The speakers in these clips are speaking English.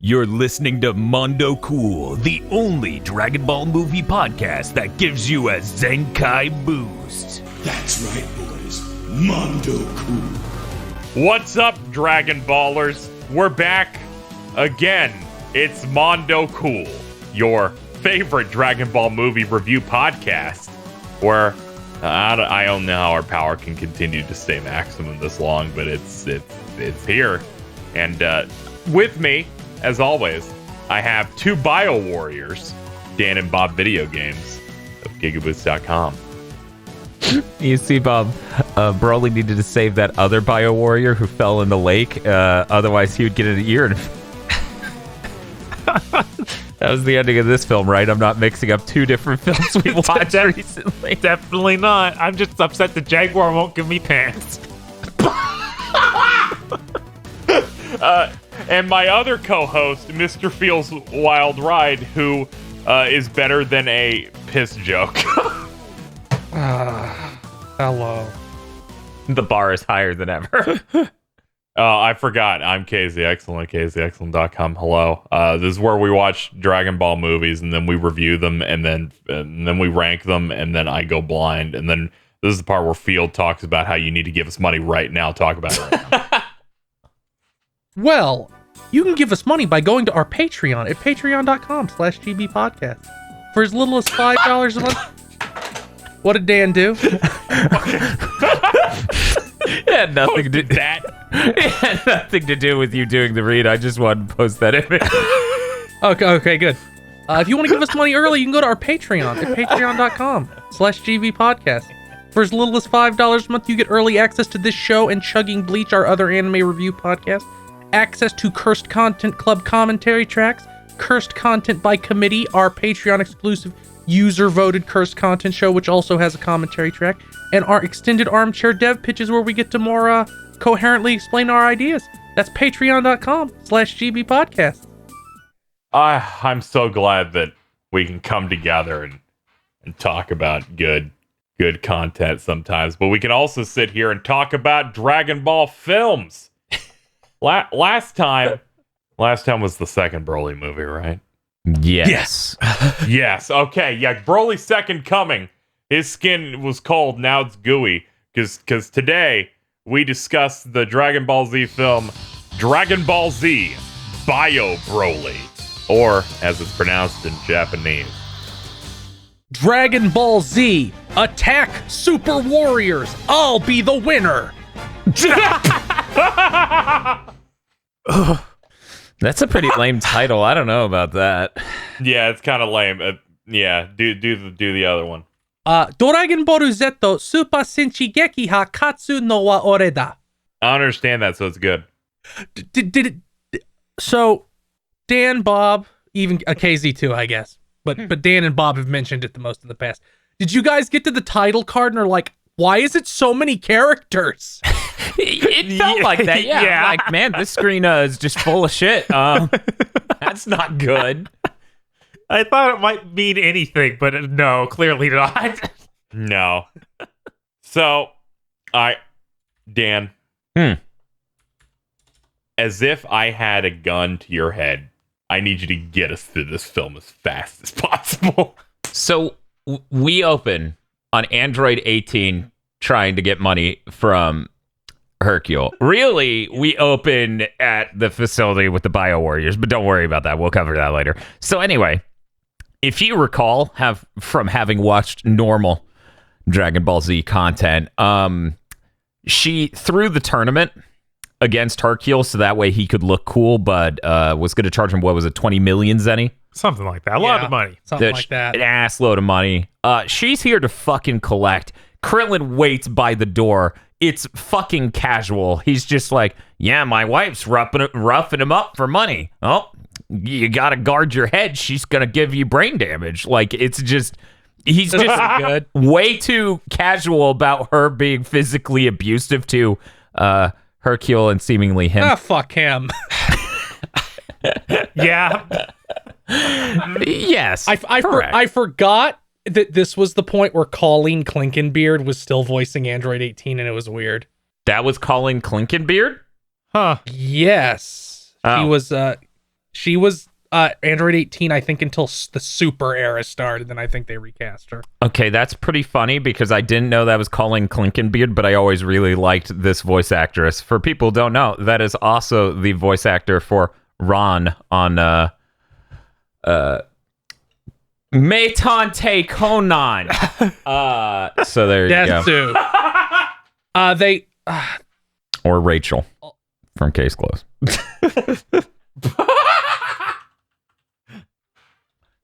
You're listening to Mondo Cool, the only Dragon Ball movie podcast that gives you a Zenkai boost. That's right, boys. Mondo Cool. What's up, Dragon Ballers? We're back again. It's Mondo Cool, your favorite Dragon Ball movie review podcast, where I don't know how our power can continue to stay maximum this long, but it's here. And with me, as always, I have two bio warriors, Dan and Bob Video Games of GigaBoots.com. You see, Bob, Broly needed to save that other bio warrior who fell in the lake. Otherwise, he would get an ear. That was the ending of this film, right? I'm not mixing up two different films we watched recently. Definitely not. I'm just upset the Jaguar won't give me pants. And my other co-host, Mr. Feels Wild Ride, who is better than a piss joke. Hello. The bar is higher than ever. I forgot. I'm KZ Excellent, KZExcellent.com. Hello. This is where we watch Dragon Ball movies, and then we review them, and then we rank them, and then I go blind. And then this is the part where Field talks about how you need to give us money right now. Talk about it right now. Well, you can give us money by going to our Patreon at patreon.com/gbpodcast. For as little as $5 a month. What did Dan do? It had nothing to do that. It had nothing to do with you doing the read. I just wanted to post that image. Okay, good. If you want to give us money early, you can go to our Patreon at patreon.com/gbpodcast. For as little as $5 a month, you get early access to this show and Chugging Bleach, our other anime review podcast. Access to Cursed Content Club commentary tracks, Cursed Content by Committee, our Patreon exclusive user-voted Cursed Content show, which also has a commentary track, and our extended armchair dev pitches where we get to more coherently explain our ideas. That's patreon.com/gbpodcast. I'm so glad that we can come together and talk about good content sometimes, but we can also sit here and talk about Dragon Ball films. Last time was the second Broly movie, right? Yes. Yes. Okay. Yeah. Broly's second coming. His skin was cold. Now it's gooey. Because today we discuss the Dragon Ball Z film Dragon Ball Z Bio Broly, or as it's pronounced in Japanese, Dragon Ball Z Attack Super Warriors. I'll be the winner. That's a pretty lame title. I don't know about that. Yeah, it's kind of lame. Yeah, do the other one. Dragon Ball Z Super Senshi Geki Ha Katsu no wa Oreda. I understand that, so it's good. Did it? So, Dan, Bob, even KZ too, I guess. But Dan and Bob have mentioned it the most in the past. Did you guys get to the title card and are like, why is it so many characters? It felt like that, yeah. Like, man, this screen is just full of shit. That's not good. I thought it might mean anything, but no, clearly not. No. So, Dan, as if I had a gun to your head, I need you to get us through this film as fast as possible. So, we open on Android 18 trying to get money from Hercule. Really, we open at the facility with the Bio Warriors, but don't worry about that. We'll cover that later. So anyway, if you recall, from having watched normal Dragon Ball Z content, she threw the tournament against Hercule so that way he could look cool, but was going to charge him, what was it, 20 million zenny? Something like that. A lot of money. Something like that. An ass load of money. She's here to fucking collect. Krillin waits by the door. It's fucking casual. He's just like, yeah, my wife's roughing him up for money. Oh, you gotta guard your head. She's gonna give you brain damage. Like, it's just, he's just good. Way too casual about her being physically abusive to Hercule and seemingly him. Ah, fuck him. Yeah. Yes. I forgot that this was the point where Colleen Clinkenbeard was still voicing Android 18, and it was weird. That was Colleen Clinkenbeard? Huh. Yes. Oh. He was She was Android 18, I think, until the Super era started. Then I think they recast her. Okay, that's pretty funny because I didn't know that was Colleen Clinkenbeard, but I always really liked this voice actress. For people who don't know, that is also the voice actor for Ron on Metante Conan. So there you go. They or Rachel from Case Closed.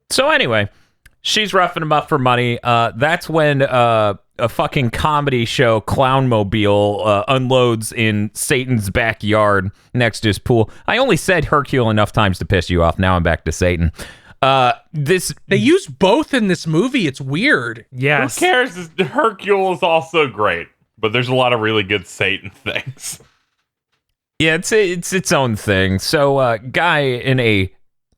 So anyway, she's roughing him up for money. That's when a fucking comedy show, Clownmobile, unloads in Satan's backyard next to his pool. I only said Hercule enough times to piss you off. Now I'm back to Satan. They use both in this movie. It's weird. Yes. Who cares? Hercule is also great, but there's a lot of really good Satan things. Yeah, it's its own thing. So, guy in a,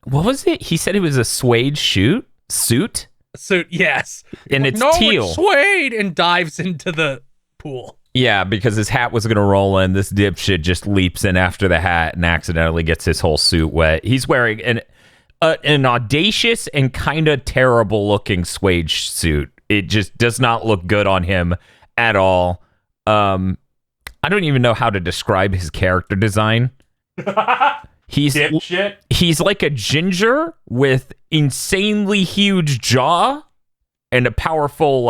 what was it? He said it was a suede suit. Suit, yes. And it's teal. It's suede, and dives into the pool. Yeah, because his hat was going to roll in. This dipshit just leaps in after the hat and accidentally gets his whole suit wet. He's wearing an audacious and kind of terrible looking suede suit. It just does not look good on him at all. I don't even know how to describe his character design. He's like a ginger with insanely huge jaw and a powerful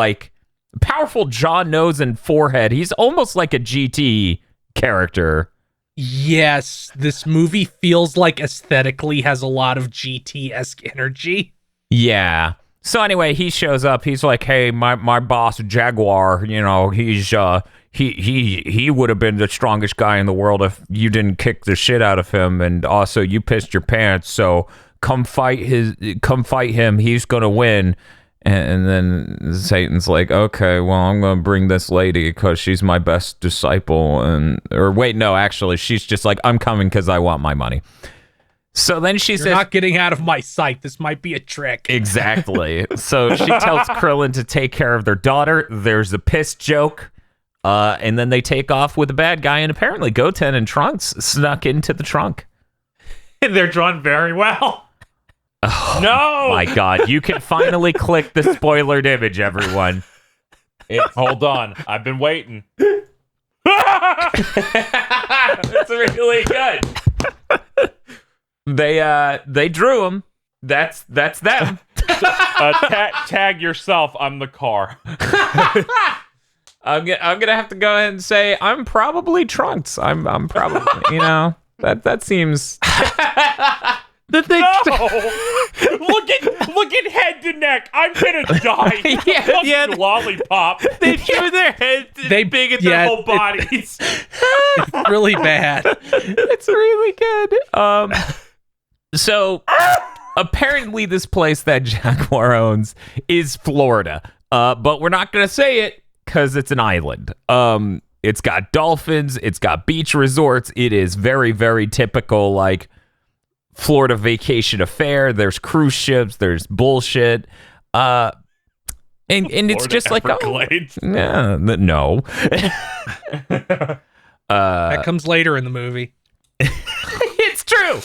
jaw, nose, and forehead. He's almost like a GT character. Yes, this movie feels like aesthetically has a lot of GT-esque energy. Yeah. So anyway, he shows up. He's like, "Hey, my boss Jaguar, he's he would have been the strongest guy in the world if you didn't kick the shit out of him, and also you pissed your pants. So come fight him. He's gonna win." And then Satan's like, "Okay, well, I'm gonna bring this lady because she's my best disciple." Actually, she's just like, "I'm coming because I want my money." So then she says, "You're not getting out of my sight. This might be a trick." Exactly. So she tells Krillin to take care of their daughter. There's a piss joke. And then they take off with the bad guy, and apparently Goten and Trunks snuck into the trunk. They're drawn very well. Oh, no! My God, you can finally click the spoilered image, everyone. Hold on, I've been waiting. It's really good. They drew him. That's them. Tag yourself. I'm the car. I'm gonna have to go ahead and say I'm probably Trunks. I'm probably that seems. No! Look at head to neck. I'm gonna die. Yeah, lollipop. They drew their heads big at their whole bodies. It's really bad. It's really good. So apparently this place that Jaguar owns is Florida. But we're not gonna say it because it's an island. It's got dolphins. It's got beach resorts. It is very, very typical Florida vacation affair. There's cruise ships. There's bullshit. And it's just Everglades. No. That comes later in the movie. It's true.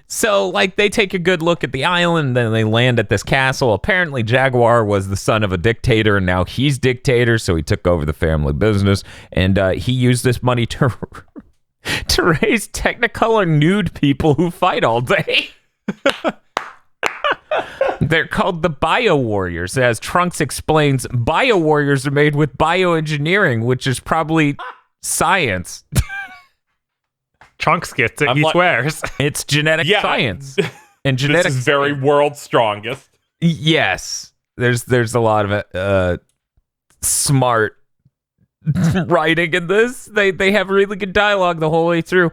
So they take a good look at the island, then they land at this castle. Apparently Jaguar was the son of a dictator, and now he's dictator, so he took over the family business, and he used this money to raise Technicolor nude people who fight all day. They're called the Bio Warriors. As Trunks explains, Bio Warriors are made with bioengineering, which is probably science. Trunks gets it. He swears. It's genetic science. And genetics is very world's strongest. Yes. There's a lot of smart writing in this. They have really good dialogue the whole way through.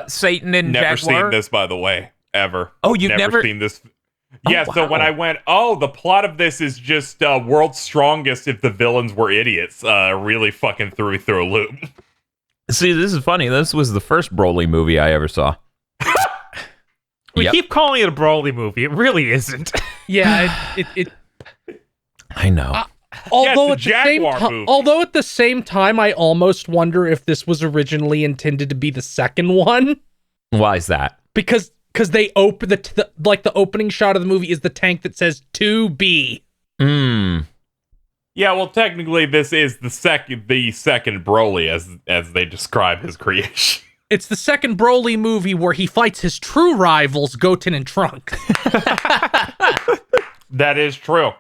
Satan and Never Jaguar. seen this, by the way, ever. Oh, you've never seen this? Yeah, wow. So when I went, the plot of this is just world's strongest if the villains were idiots, really fucking threw me through a loop. See, this is funny. This was the first Broly movie I ever saw. We keep calling it a Broly movie. It really isn't. Yeah, it I know. Although at the same time, I almost wonder if this was originally intended to be the second one. Why is that? because they open the opening shot of the movie is the tank that says "to be." Yeah, well, technically, this is the second Broly as they describe his creation. It's the second Broly movie where he fights his true rivals, Goten and Trunks. That is true.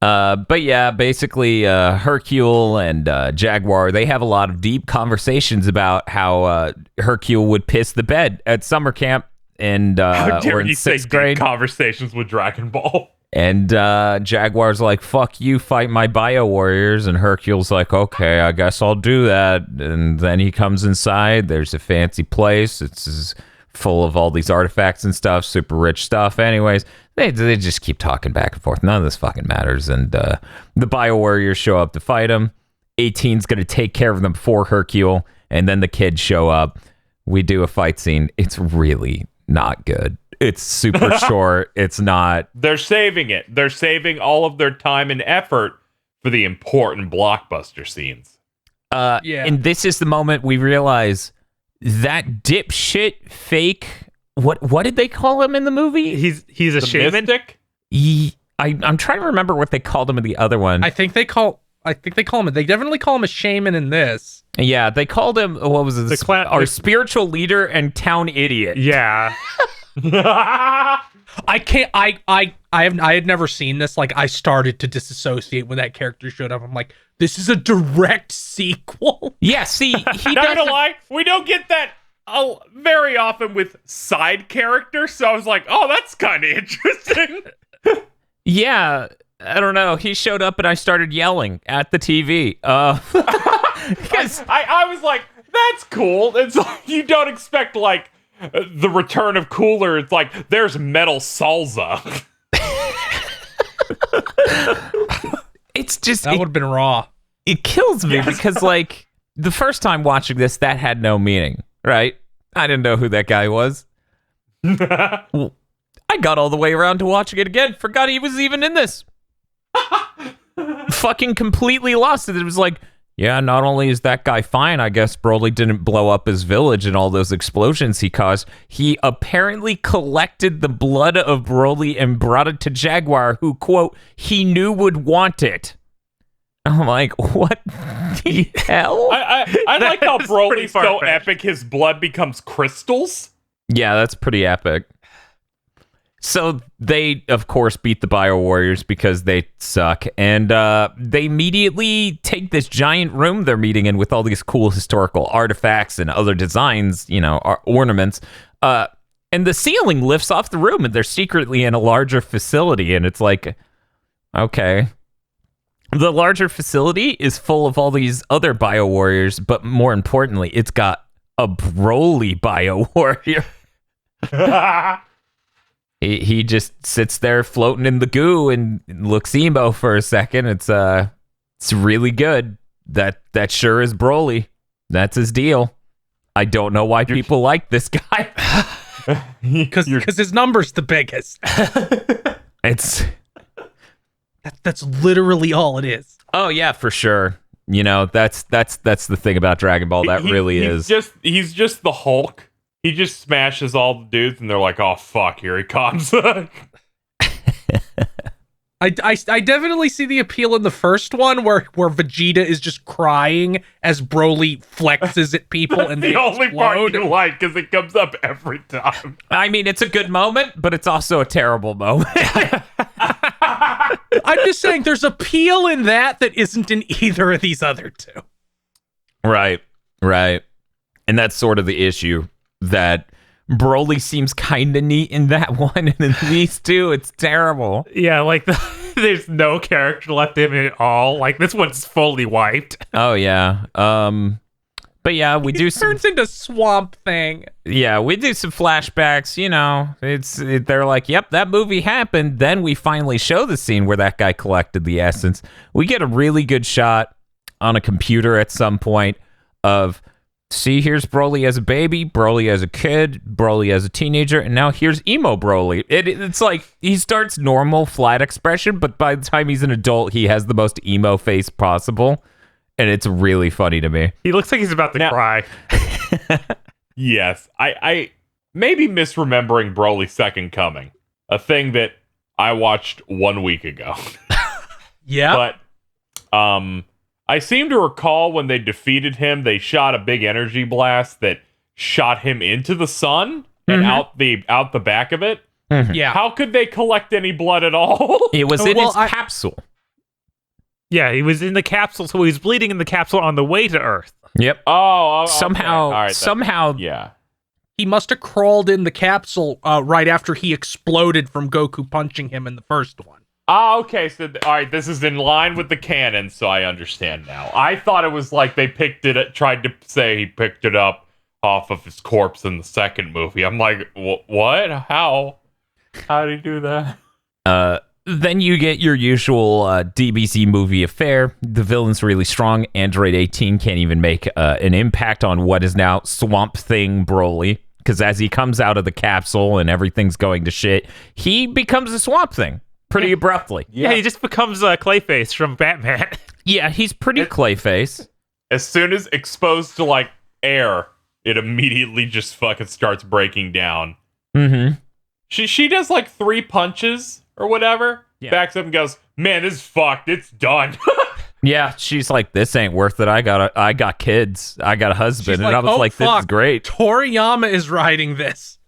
But yeah, basically, Hercule and Jaguar, they have a lot of deep conversations about how Hercule would piss the bed at summer camp and How dare or in you say sixth grade. conversations with Dragon Ball? And Jaguar's like, fuck you, fight my bio warriors. And Hercule's like, okay, I guess I'll do that. And then he comes inside. There's a fancy place. It's full of all these artifacts and stuff, super rich stuff. Anyways, they just keep talking back and forth. None of this fucking matters. And the bio warriors show up to fight him. 18's going to take care of them for Hercule. And then the kids show up. We do a fight scene. It's really not good. It's super short. It's not. They're saving it. They're saving all of their time and effort for the important blockbuster scenes. Yeah. And this is the moment we realize that dipshit fake. What did they call him in the movie? He's a The shaman. Mystic? I'm trying to remember what they called him in the other one. I think they call him. They definitely call him a shaman in this. Yeah, they called him. What was it? Our spiritual leader and town idiot. Yeah. I can't. I had never seen this. Like, I started to disassociate when that character showed up. I'm like, this is a direct sequel. Yeah. See, he Not doesn't. gonna lie, we don't get that very often with side characters. So I was like, oh, that's kind of interesting. Yeah, I don't know. He showed up and I started yelling at the TV. Because I was like, that's cool. It's like, you don't expect like the return of Cooler. It's like there's metal salsa. it's just That would have been raw. it kills me because like the first time watching this, that had no meaning, right? I didn't know who that guy was. Well, I got all the way around to watching it again. Forgot he was even in this. Fucking completely lost it. It was like, yeah, not only is that guy fine, I guess Broly didn't blow up his village and all those explosions he caused. He apparently collected the blood of Broly and brought it to Jaguar, who, quote, he knew would want it. I'm like, what the hell? I like how That is pretty Broly's so far-fetched. epic his blood becomes crystals. Yeah, that's pretty epic. So they, of course, beat the Bio Warriors because they suck. And they immediately take this giant room they're meeting in with all these cool historical artifacts and other designs, you know, ornaments. And the ceiling lifts off the room and they're secretly in a larger facility. And it's like, okay. The larger facility is full of all these other Bio Warriors, but more importantly, it's got a Broly Bio Warrior. He just sits there floating in the goo and looks emo for a second. It's really good. That sure is Broly. That's his deal. I don't know why people like this guy. Because his number's the biggest. It's That's literally all it is. oh yeah, for sure. You know, that's the thing about Dragon Ball. That really is. He's just the Hulk. He just smashes all the dudes, and they're like, "Oh fuck, here he comes." I definitely see the appeal in the first one where Vegeta is just crying as Broly flexes at people and the they only part explode. you like because it comes up every time. I mean, it's a good moment, but it's also a terrible moment. I'm just saying there's appeal in that isn't in either of these other two. Right. And that's sort of the issue, that Broly seems kind of neat in that one, and in these two, it's terrible. Yeah, like there's no character left in it at all. Like this one's fully wiped. Oh yeah. But yeah, we do It some. turns into Swamp Thing. Yeah, we do some flashbacks. You know, they're like, yep, that movie happened. Then we finally show the scene where that guy collected the essence. We get a really good shot on a computer at some point of, see, here's Broly as a baby, Broly as a kid, Broly as a teenager, and now here's emo Broly. It's like he starts normal, flat expression, but by the time he's an adult, he has the most emo face possible, and it's really funny to me. He looks like he's about to cry. Yes, I maybe misremembering Broly's Second Coming, a thing that I watched 1 week ago. Yeah. But I seem to recall when they defeated him, they shot a big energy blast that shot him into the sun and out the back of it. Yeah. How could they collect any blood at all? It was in his capsule. Yeah, he was in the capsule, so he was bleeding in the capsule on the way to Earth. Yep. Oh, okay. Somehow, All right, somehow, yeah. He must have crawled in the capsule right after he exploded from Goku punching him in the first one. Ah, okay. So, all right, this is in line with the canon, so I understand now. I thought it was like they tried to say he picked it up off of his corpse in the second movie. I'm like, what? How? How did he do that? Then you get your usual DBZ movie affair. The villain's really strong. Android 18 can't even make an impact on what is now Swamp Thing Broly, because as he comes out of the capsule and everything's going to shit, he becomes a Swamp Thing pretty abruptly. Yeah, he just becomes Clayface from Batman. Yeah, he's pretty Clayface. As soon as exposed to, like, air, it immediately just fucking starts breaking down. Mm-hmm. She does, like, 3 punches or whatever, backs up and goes, man, this is fucked. It's done. Yeah, she's like, this ain't worth it. I got kids. I got a husband. She's and I was like, this is fuck. great. Toriyama is writing this.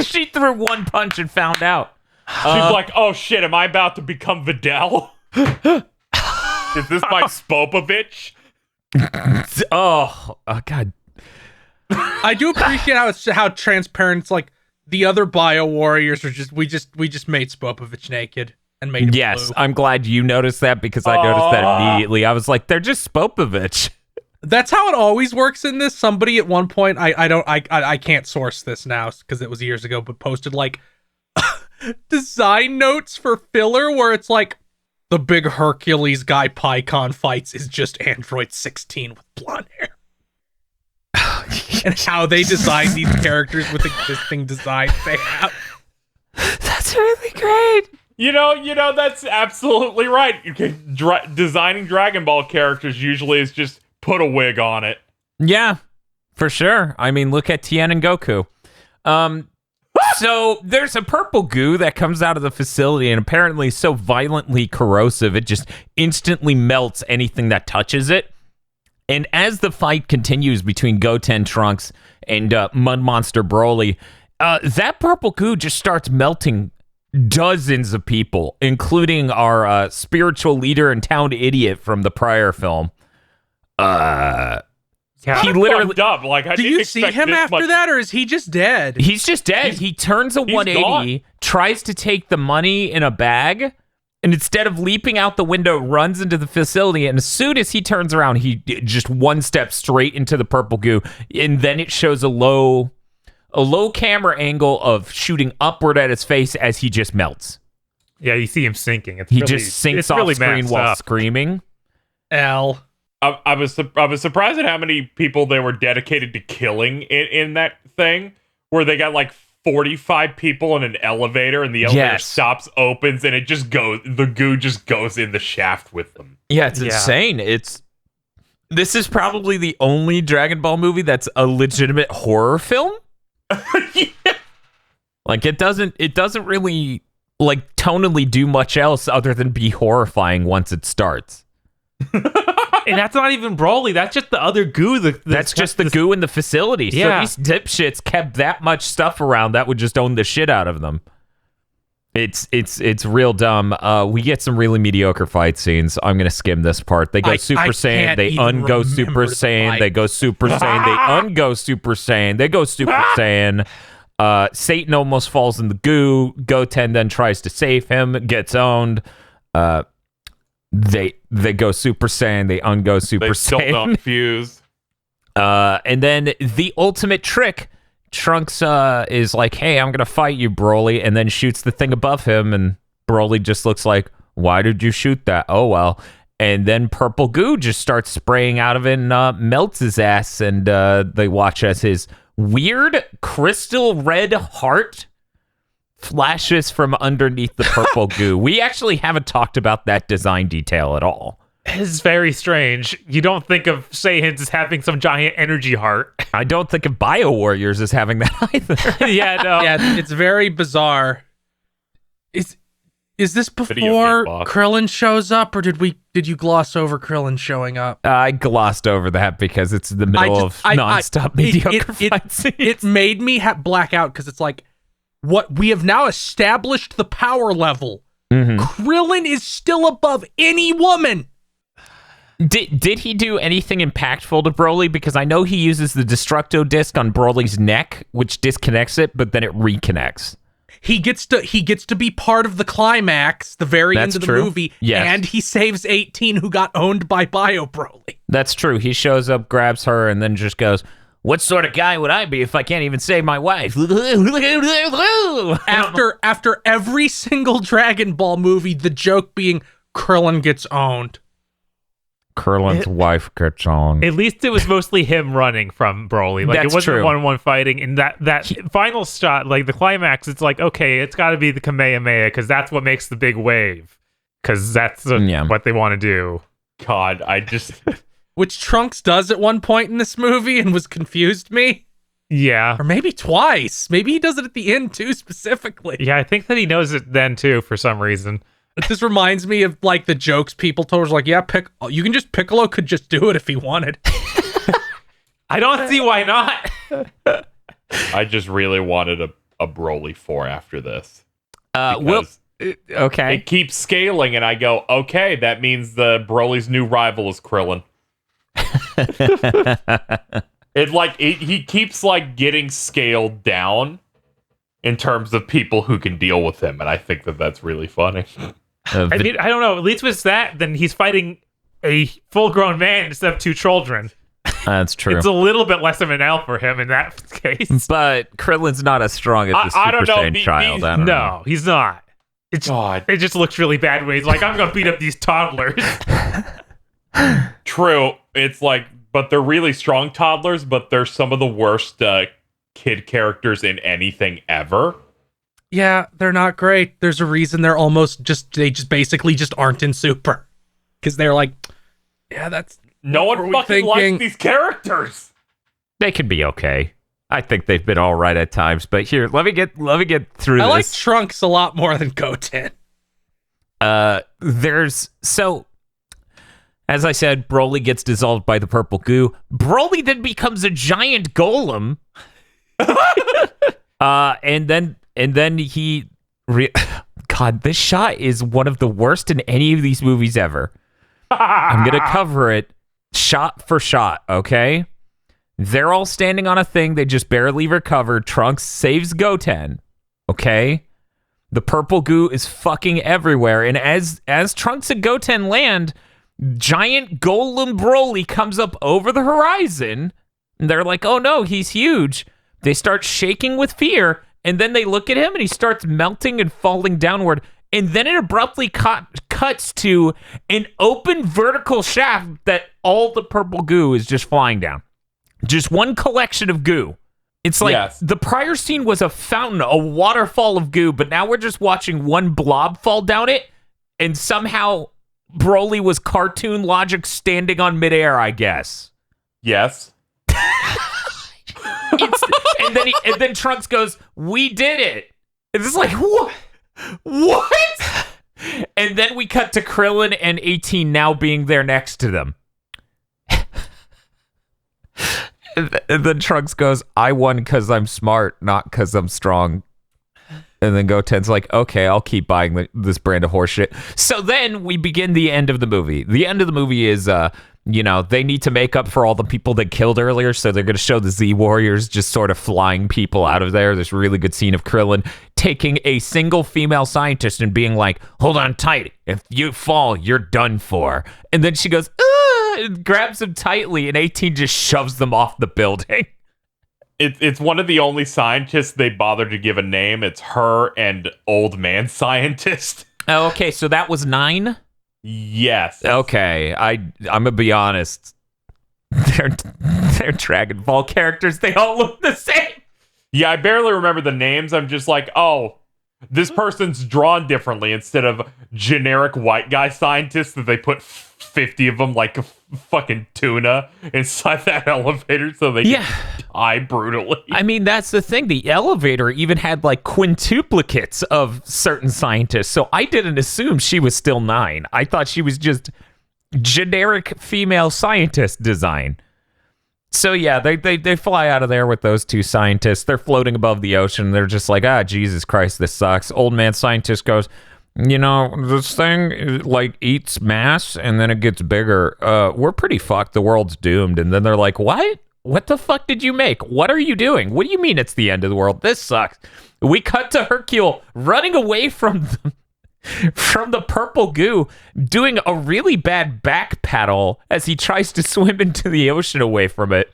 She threw one punch and found out. She's like, oh shit, am I about to become Videl? Is this my Spopovich? Oh, God. I do appreciate how transparent it's like the other Bio Warriors are just we just made Spopovich naked and made him Yes, blue. I'm glad you noticed that because I noticed that immediately. I was like, they're just Spopovich. That's how it always works in this. Somebody at one point, I can't source this now because it was years ago, but posted like design notes for filler where it's like the big Hercules guy PyCon fights is just Android 16 with blonde hair. And how they design these characters with existing designs they have. That's really great. You know, that's absolutely right. Designing Dragon Ball characters usually is just put a wig on it. Yeah, for sure. I mean, look at Tien and Goku. So there's a purple goo that comes out of the facility and apparently so violently corrosive, it just instantly melts anything that touches it. And as the fight continues between Goten Trunks and Mud Monster Broly, that purple goo just starts melting dozens of people, including our spiritual leader and town idiot from the prior film. He literally fucked up. Like, I Do didn't you see expect him this after much. that, or is he just dead? He's just dead. He turns a 180, tries to take the money in a bag, and instead of leaping out the window, runs into the facility. And as soon as he turns around, he just one step straight into the purple goo. And then it shows a low camera angle of shooting upward at his face as he just melts. Yeah, you see him sinking. He just sinks off screen while screaming. L. I was surprised at how many people they were dedicated to killing in that thing, where they got like 45 people in an elevator, and the elevator stops, opens, and it just goes. The goo just goes in the shaft with them. Yeah, it's insane. This is probably the only Dragon Ball movie that's a legitimate horror film. Yeah. Like it doesn't really like tonally do much else other than be horrifying once it starts. And that's not even Broly. That's just the other goo. That's just the goo in the facility. Yeah. So these dipshits kept that much stuff around that would just own the shit out of them. It's real dumb. We get some really mediocre fight scenes. I'm gonna skim this part. They go Super Saiyan. They ungo Super Saiyan. They go Super Saiyan. They ungo Super Saiyan. They go Super Saiyan. Satan almost falls in the goo. Goten then tries to save him. Gets owned. They go Super Saiyan, they ungo Super Saiyan. They still don't fuse. And then the ultimate trick, Trunks is like, hey, I'm going to fight you, Broly, and then shoots the thing above him, and Broly just looks like, why did you shoot that? Oh, well. And then purple goo just starts spraying out of it and melts his ass, and they watch as his weird crystal red heart flashes from underneath the purple goo. We actually haven't talked about that design detail at all. It's very strange. You don't think of Saiyans as having some giant energy heart. I don't think of Bio Warriors as having that either. Yeah, no. Yeah, it's very bizarre. Is this Video before game boss. Krillin shows up, or did you gloss over Krillin showing up? I glossed over that because it's the middle of nonstop mediocre fight scenes. It made me black out because it's like, what we have now established the power level. Krillin is still above any woman. Did he do anything impactful to Broly? Because I know he uses the Destructo disc on Broly's neck, which disconnects it, but then it reconnects. He gets to be part of the climax, the very end of the movie, and he saves 18 who got owned by Bio Broly. That's true. He shows up, grabs her, and then just goes, "What sort of guy would I be if I can't even save my wife?" After every single Dragon Ball movie, the joke being Krillin gets owned. Krillin's wife gets on. At least it was mostly him running from Broly. Like, That's it wasn't true. 1-on-1 fighting. And that final shot, like the climax, it's like, okay, it's got to be the Kamehameha because that's what makes the big wave. Because that's what they want to do. God, I just... Which Trunks does at one point in this movie and was confused me. Yeah. Or maybe twice. Maybe he does it at the end too, specifically. Yeah, I think that he knows it then too for some reason. This reminds me of like the jokes people told us, like, yeah, Piccolo could just do it if he wanted. I don't see why not. I just really wanted a Broly 4 after this. Okay. It keeps scaling, and I go, okay, that means the Broly's new rival is Krillin. He keeps like getting scaled down in terms of people who can deal with him, and I think that's really funny. I mean, I don't know. At least with that, then he's fighting a full-grown man instead of 2 children. That's true. It's a little bit less of an L for him in that case. But Krillin's not as strong as the I Super don't know, Saiyan child. I don't know. No, he's not. It just looks really bad when he's like, I'm going to beat up these toddlers. True. It's like, but they're really strong toddlers, but they're some of the worst kid characters in anything ever. Yeah, they're not great. There's a reason they're they basically aren't in Super. Because they're like, yeah, that's... No one fucking likes these characters. They can be okay. I think they've been all right at times, but here, let me get through this. I like Trunks a lot more than Goten. As I said, Broly gets dissolved by the purple goo. Broly then becomes a giant golem. And then he... God, this shot is one of the worst in any of these movies ever. I'm going to cover it shot for shot, okay? They're all standing on a thing. They just barely recover. Trunks saves Goten, okay? The purple goo is fucking everywhere. And as Trunks and Goten land, giant golem Broly comes up over the horizon. And they're like, oh no, he's huge. They start shaking with fear. And then they look at him and he starts melting and falling downward. And then it abruptly cuts to an open vertical shaft that all the purple goo is just flying down. Just one collection of goo. It's like the prior scene was a fountain, a waterfall of goo, but now we're just watching one blob fall down it. And somehow Broly was cartoon logic standing on midair, I guess. Yes. And then Trunks goes, "We did it." It's just like, what? And then we cut to Krillin and 18 now being there next to them. And then Trunks goes, "I won because I'm smart, not because I'm strong." And then Goten's like, "Okay, I'll keep buying this brand of horseshit." So then we begin the end of the movie. The end of the movie is, they need to make up for all the people that killed earlier, so they're going to show the Z Warriors just sort of flying people out of there. There's a really good scene of Krillin taking a single female scientist and being like, "Hold on tight. If you fall, you're done for." And then she goes, "Ah!" and grabs him tightly, and 18 just shoves them off the building. It's one of the only scientists they bothered to give a name. It's her and old man scientist. Oh, okay, so that was 9? Yes. Okay, I'm gonna be honest. They're Dragon Ball characters. They all look the same. Yeah, I barely remember the names. I'm just like, oh, this person's drawn differently instead of generic white guy scientists that they put 50 of them like a fucking tuna inside that elevator so they can die brutally. I mean, that's the thing. The elevator even had like quintuplicates of certain scientists, so I didn't assume she was still 9. I thought she was just generic female scientist design. So yeah, they fly out of there with those 2 scientists. They're floating above the ocean. They're just like, Jesus Christ, this sucks. Old man scientist goes, this thing like eats mass and then it gets bigger. We're pretty fucked. The world's doomed. And then they're like, what? What the fuck did you make? What are you doing? What do you mean it's the end of the world? This sucks. We cut to Hercule running away from the purple goo, doing a really bad back paddle as he tries to swim into the ocean away from it.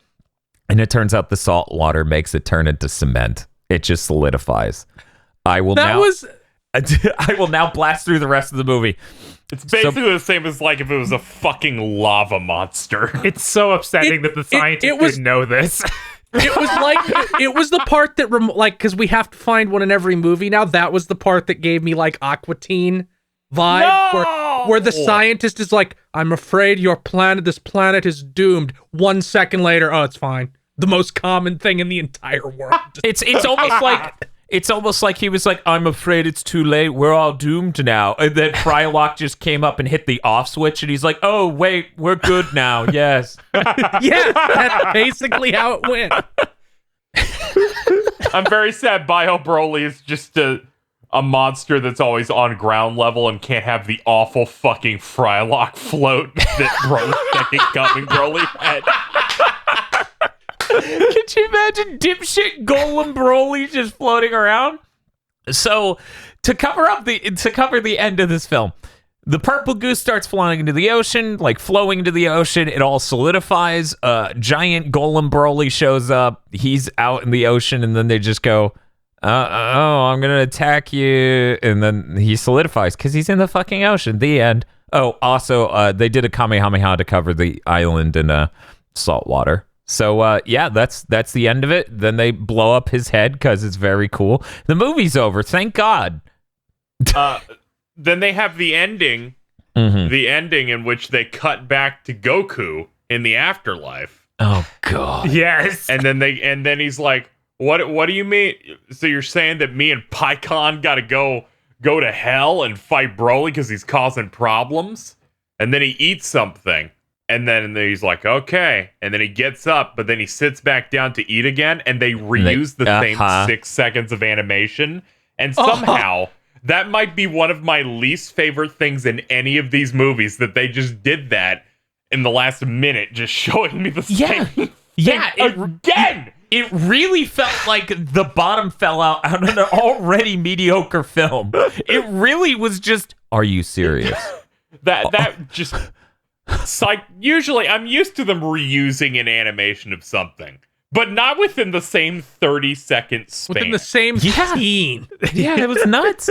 And it turns out the salt water makes it turn into cement. It just solidifies. I will now blast through the rest of the movie. It's basically the same as like if it was a fucking lava monster. It's so upsetting that the scientists didn't know this. It was like it was the part that because we have to find one in every movie now. That was the part that gave me like Aqua Teen vibe, where the scientist is like, "I'm afraid this planet is doomed." 1 second later, oh, it's fine. The most common thing in the entire world. It's almost like he was like, "I'm afraid it's too late. We're all doomed now." And then Frylock just came up and hit the off switch, and he's like, "Oh wait, we're good now." Yes. Yeah, that's basically how it went. I'm very sad Bio Broly is just a monster that's always on ground level and can't have the awful fucking Frylock float that second coming Broly had. Could you imagine dipshit Golem Broly just floating around? So, to cover the end of this film, the purple goose starts flying into the ocean, like flowing into the ocean. It all solidifies. Giant Golem Broly shows up. He's out in the ocean, and then they just go, I'm gonna attack you, and then he solidifies because he's in the fucking ocean. The end. Oh, also, they did a Kamehameha to cover the island in salt water. So, that's the end of it. Then they blow up his head because it's very cool. The movie's over. Thank God. Then they have the ending. Mm-hmm. The ending in which they cut back to Goku in the afterlife. Oh, God. Yes. And then he's like, what do you mean? So you're saying that me and Pycon got to go to hell and fight Broly because he's causing problems? And then he eats something. And then he's like, okay. And then he gets up, but then he sits back down to eat again, and they reuse the same 6 seconds of animation. And somehow, that might be one of my least favorite things in any of these movies, that they just did that in the last minute, just showing me the same thing again. It really felt like the bottom fell out on an already mediocre film. It really was just, are you serious? that just... usually I'm used to them reusing an animation of something, but not within the same 30-second span. Within the same scene. Yeah, it was nuts.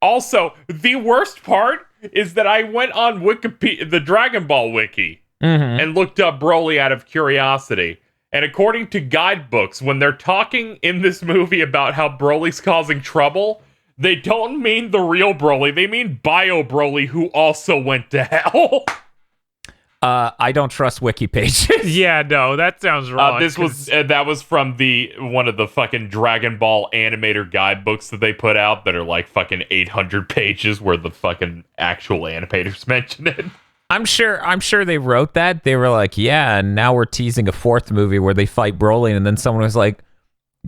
Also, the worst part is that I went on Wikipedia, the Dragon Ball wiki, and looked up Broly out of curiosity. And according to guidebooks, when they're talking in this movie about how Broly's causing trouble, they don't mean the real Broly. They mean Bio Broly, who also went to hell. I don't trust wiki pages. Yeah, no, that sounds wrong. That was from one of the fucking Dragon Ball animator guidebooks that they put out that are like fucking 800 pages where the fucking actual animators mention it. I'm sure they wrote that. They were like, yeah, and now we're teasing a 4th movie where they fight Broly, and then someone was like,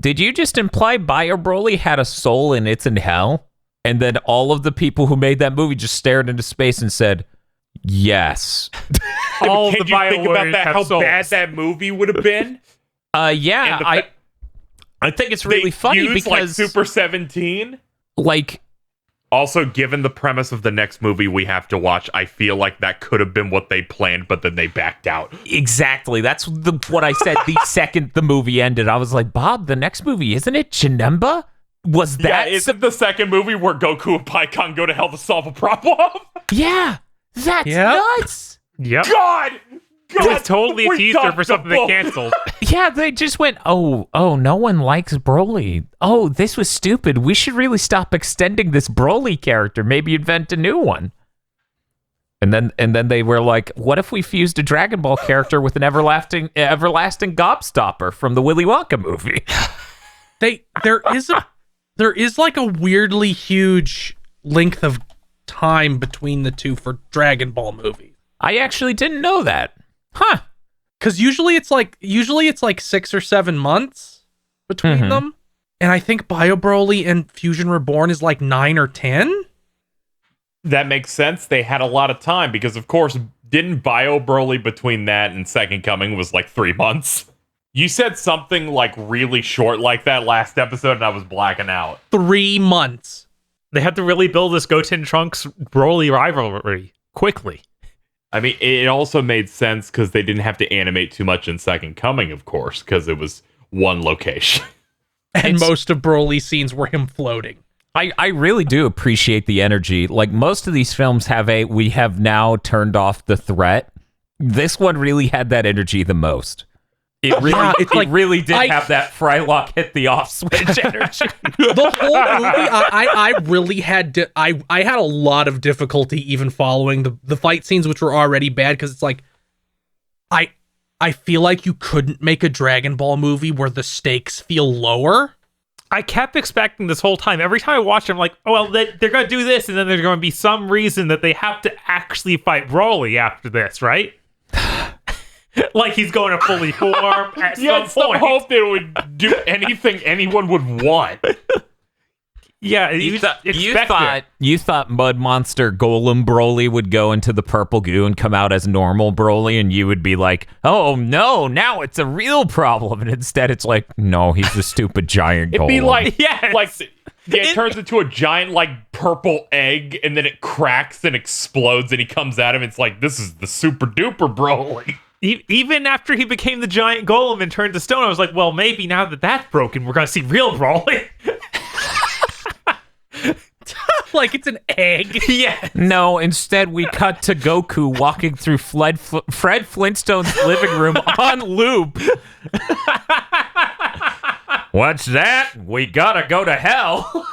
did you just imply Bio Broly had a soul and it's in hell? And then all of the people who made that movie just stared into space and said, yes. All Can the you think about that? How souls. bad that movie would have been? Yeah, I think it's really funny because like Super 17. Like, also, given the premise of the next movie we have to watch, I feel like that could have been what they planned, but then they backed out. Exactly. That's what I said the second the movie ended. I was like, Bob, the next movie, isn't it Janemba? Was that? Yeah, isn't the second movie where Goku and Pycon go to hell to solve a problem? Yeah. That's nuts. Yep. God! It was totally a teaser for something they canceled. Yeah, they just went, oh, no one likes Broly. Oh, this was stupid. We should really stop extending this Broly character. Maybe invent a new one. And then they were like, what if we fused a Dragon Ball character with an everlasting gobstopper from the Willy Wonka movie? There is like a weirdly huge length of time between the two for Dragon Ball movies. I actually didn't know that. Huh. Because usually it's like 6 or 7 months between them. And I think Bio Broly and Fusion Reborn is like 9 or 10. That makes sense. They had a lot of time because, of course, didn't Bio Broly between that and Second Coming was like 3 months? You said something like really short like that last episode, and I was blacking out. 3 months. They had to really build this Goten Trunks Broly rivalry quickly. I mean, it also made sense because they didn't have to animate too much in Second Coming, of course, because it was one location. And most of Broly's scenes were him floating. I really do appreciate the energy. Like, most of these films we have now turned off the threat. This one really had that energy the most. It really did have that Frylock hit the off switch energy. The whole movie, I really had I had a lot of difficulty even following the fight scenes, which were already bad, because it's like I feel like you couldn't make a Dragon Ball movie where the stakes feel lower. I kept expecting this whole time. Every time I watch it, I'm like, oh, well, they're going to do this, and then there's going to be some reason that they have to actually fight Broly after this, right? Like he's going to fully form at some point. Hope they would do anything anyone would want. Yeah, you thought Mud Monster Golem Broly would go into the purple goo and come out as normal Broly, and you would be like, oh no, now it's a real problem. And instead it's like, no, he's a stupid giant golem. It'd be like, it turns into a giant like purple egg, and then it cracks and explodes, and he comes at him. It's like, this is the super duper Broly. Even after he became the giant golem and turned to stone, I was like, well, maybe now that that's broken, we're going to see real Broly. Like it's an egg. Yeah. No, instead we cut to Goku walking through Fred Flintstone's living room on loop. What's that? We gotta go to hell.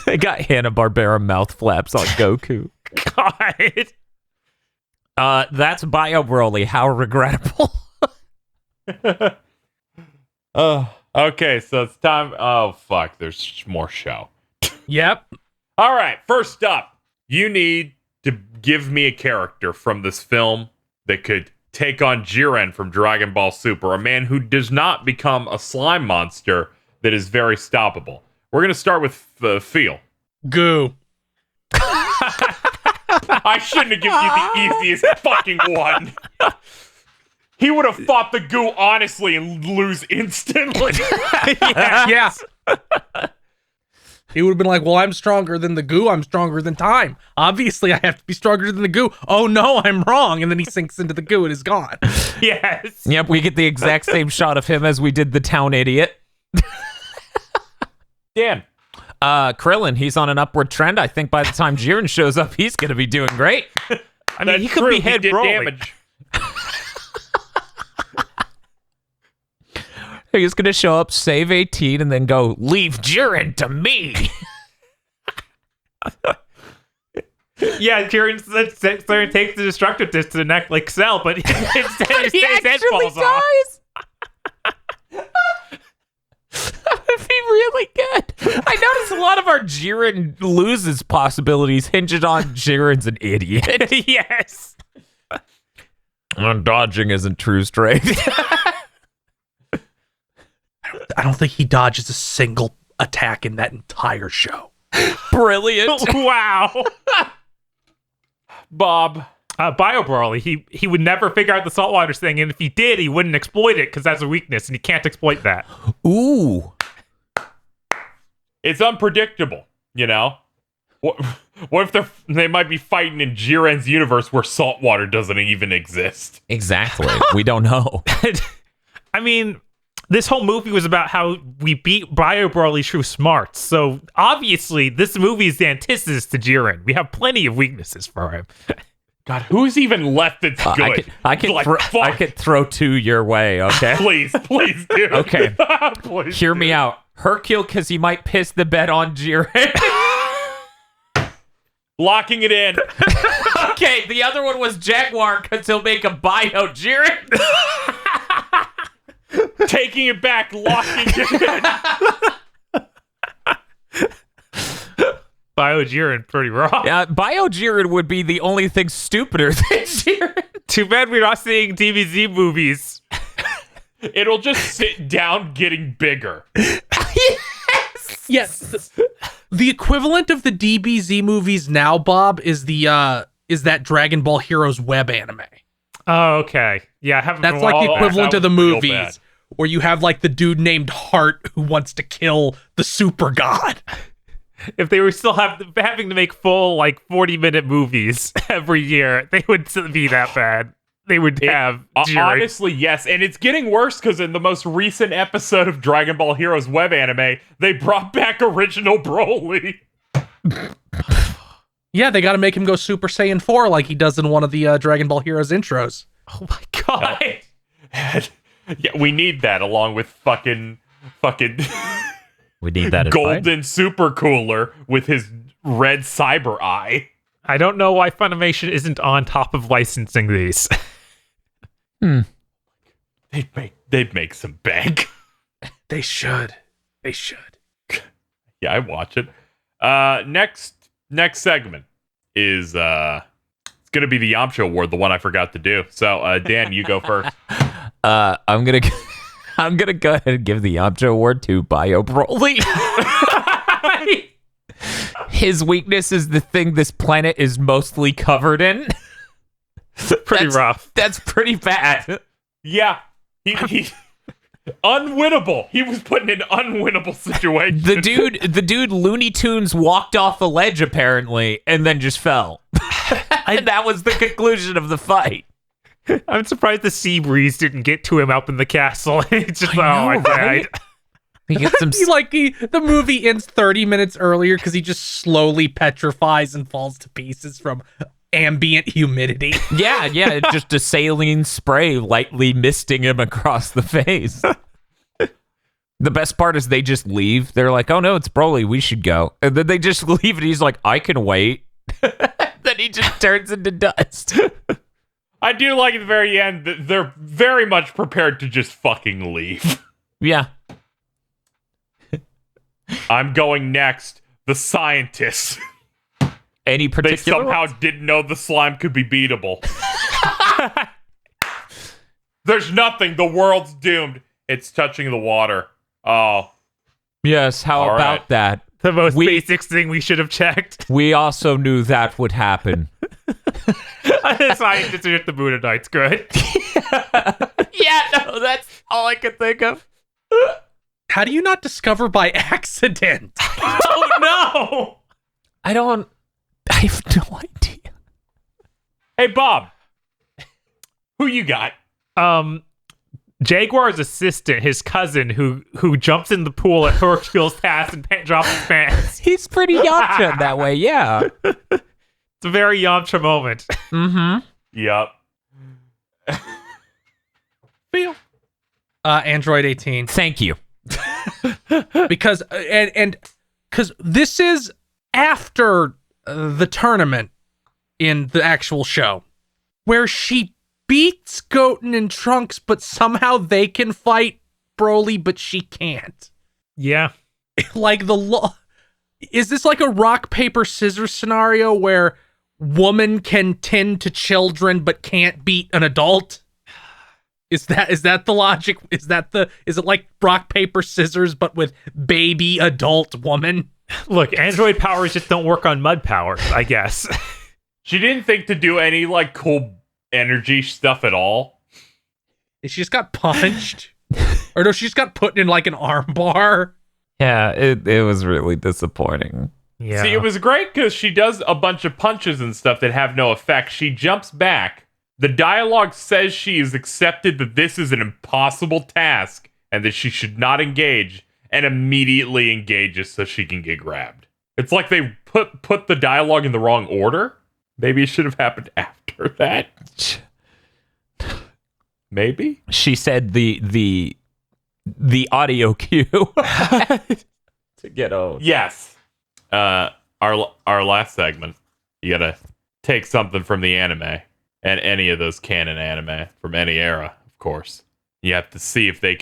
They got Hanna-Barbera mouth flaps on Goku. God. That's Bio Broly. How regrettable. Okay, so it's time. Oh, fuck. There's more show. Yep. All right, first up, you need to give me a character from this film that could take on Jiren from Dragon Ball Super, a man who does not become a slime monster that is very stoppable. We're going to start with Feel. Goo. I shouldn't have given you the easiest fucking one. He would have fought the goo honestly and lose instantly. Yeah. He would have been like, well, I'm stronger than the goo. I'm stronger than time. Obviously, I have to be stronger than the goo. Oh, no, I'm wrong. And then he sinks into the goo and is gone. Yes. Yep, we get the exact same shot of him as we did the town idiot. Dan. Krillin, he's on an upward trend. I think by the time Jiren shows up, he's going to be doing great. I mean, he could be head damage. He's going to show up, save 18, and then go, leave Jiren to me. Yeah, Jiren takes the destructive disc to the neck like Cell, but instead his head falls off. That would be really good. I noticed a lot of our Jiren loses possibilities hinged on Jiren's an idiot. Yes. Dodging isn't true strength. I don't think he dodges a single attack in that entire show. Brilliant. Wow. Bob. Bio Broly, he would never figure out the saltwater thing, and if he did, he wouldn't exploit it because that's a weakness, and he can't exploit that. Ooh. It's unpredictable, you know? What if they might be fighting in Jiren's universe where saltwater doesn't even exist? Exactly. We don't know. I mean, this whole movie was about how we beat Bio Broly through smarts, so obviously this movie is the antithesis to Jiren. We have plenty of weaknesses for him. God, who's even left that's good? I could throw 2 your way, okay? Please, dude. Okay. Please, Hear me out. Hercule, because he might piss the bed on Jiren. Locking it in. Okay, the other one was Jaguar, because he'll make a bio Jiren. Taking it back, locking it in. Bio-Jiren, pretty wrong. Yeah, bio Jiren would be the only thing stupider than Jiren. Too bad we're not seeing DBZ movies. It'll just sit down getting bigger. Yes. The equivalent of the DBZ movies now, Bob, is that Dragon Ball Heroes web anime. Oh, okay. Yeah, I haven't. That's like the equivalent of the real movies, bad. where you have like the dude named Heart who wants to kill the super god. If they were still having to make full like 40-minute movies every year, they would still be that bad. They would have Jiren. Honestly, yes, and it's getting worse because in the most recent episode of Dragon Ball Heroes web anime, they brought back original Broly. Yeah, they got to make him go Super Saiyan 4 like he does in one of the Dragon Ball Heroes intros. Oh my god! Yeah, we need that along with fucking. We need that golden super cooler with his red cyber eye. I don't know why Funimation isn't on top of licensing these. They'd make some bank. They should. Yeah, I watch it. Next segment is it's gonna be the Yamcha Award, the one I forgot to do. So Dan, you go first. I'm gonna go ahead and give the Yamcha Award to Bio Broly. His weakness is the thing this planet is mostly covered in. Pretty rough. That's pretty bad. Yeah, he unwinnable. He was put in an unwinnable situation. The dude Looney Tunes walked off a ledge apparently and then just fell. And that was the conclusion of the fight. I'm surprised the sea breeze didn't get to him up in the castle. It's just I died. He gets some The movie ends 30 minutes earlier because he just slowly petrifies and falls to pieces from ambient humidity. Yeah, just a saline spray lightly misting him across the face. The best part is they just leave. They're like, oh no, it's Broly, we should go. And then they just leave and he's like, I can wait. Then he just turns into dust. I do like at the very end that they're very much prepared to just fucking leave. Yeah. I'm going next. The scientists. Any They particular somehow ones? didn't know the slime could be beatable. There's nothing. The world's doomed. It's touching the water. Oh. Yes, how All about right. that? The most basic thing we should have checked. We also knew that would happen. Scientists are at the Buddha Knights. Good. Yeah, no, that's all I could think of. How do you not discover by accident? Oh no! I have no idea. Hey, Bob. Who you got? Jaguar's assistant, his cousin, who jumps in the pool at Hercule's house and drops his pants. He's pretty Yamcha in that way, yeah. It's a very Yamcha moment. Mm-hmm. Yep. Feel. Android 18. Thank you. Because because this is after the tournament in the actual show, where she beats Goten and Trunks, but somehow they can fight Broly, but she can't. Yeah. Like is this like a rock paper scissors scenario where woman can tend to children but can't beat an adult? Is that the logic? Is it like rock paper scissors but with baby adult woman? Look, android powers just don't work on mud powers, I guess. She didn't think to do any, like, cool energy stuff at all. She just got punched. Or no, she just got put in like an arm bar. Yeah, it was really disappointing. Yeah. See, it was great because she does a bunch of punches and stuff that have no effect. She jumps back. The dialogue says she has accepted that this is an impossible task and that she should not engage, and immediately engages so she can get grabbed. It's like they put the dialogue in the wrong order. Maybe it should have happened after that. Maybe? She said the audio cue to get out. Yes. Our last segment, you gotta take something from the anime, and any of those canon anime from any era, of course. You have to see if you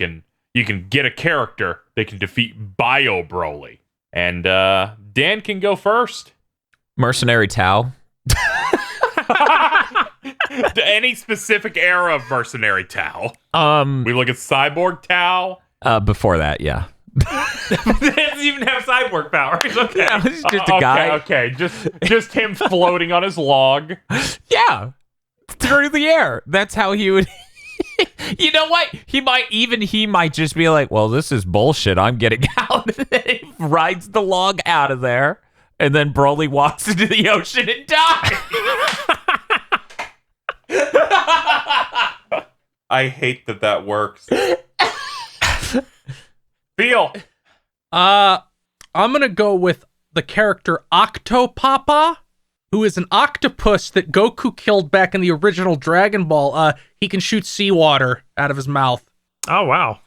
can get a character that can defeat Bio Broly. And Dan can go first. Mercenary Tao. Any specific era of Mercenary Tao. We look at Cyborg Tao. Before that, yeah. He doesn't even have cyborg powers. Okay. Yeah, he's just a guy. Okay, just him floating on his log. Yeah. Through the air. That's how he would. You know what? He might just be like, well, this is bullshit. I'm getting out. And then he rides the log out of there. And then Broly walks into the ocean and dies. I hate that works. Feel. I'm gonna go with the character Octopapa, who is an octopus that Goku killed back in the original Dragon Ball. He can shoot seawater out of his mouth. Oh, wow.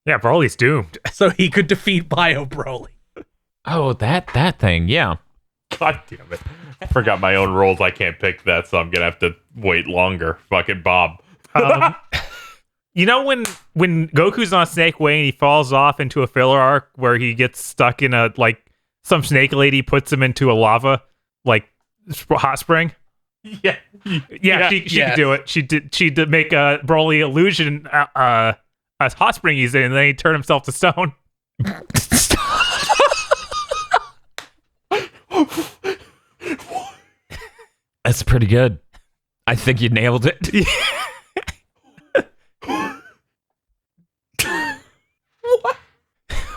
Yeah, Broly's doomed. So he could defeat Bio Broly. Oh, that thing, yeah. God damn it. I forgot my own rules. I can't pick that, so I'm gonna have to wait longer. Fucking Bob. You know when Goku's on Snake Way and he falls off into a filler arc where he gets stuck in some snake lady puts him into a lava hot spring? Yeah. She could do it. She did make a Broly illusion a hot spring he's in, and then he turned himself to stone. That's pretty good. I think you nailed it.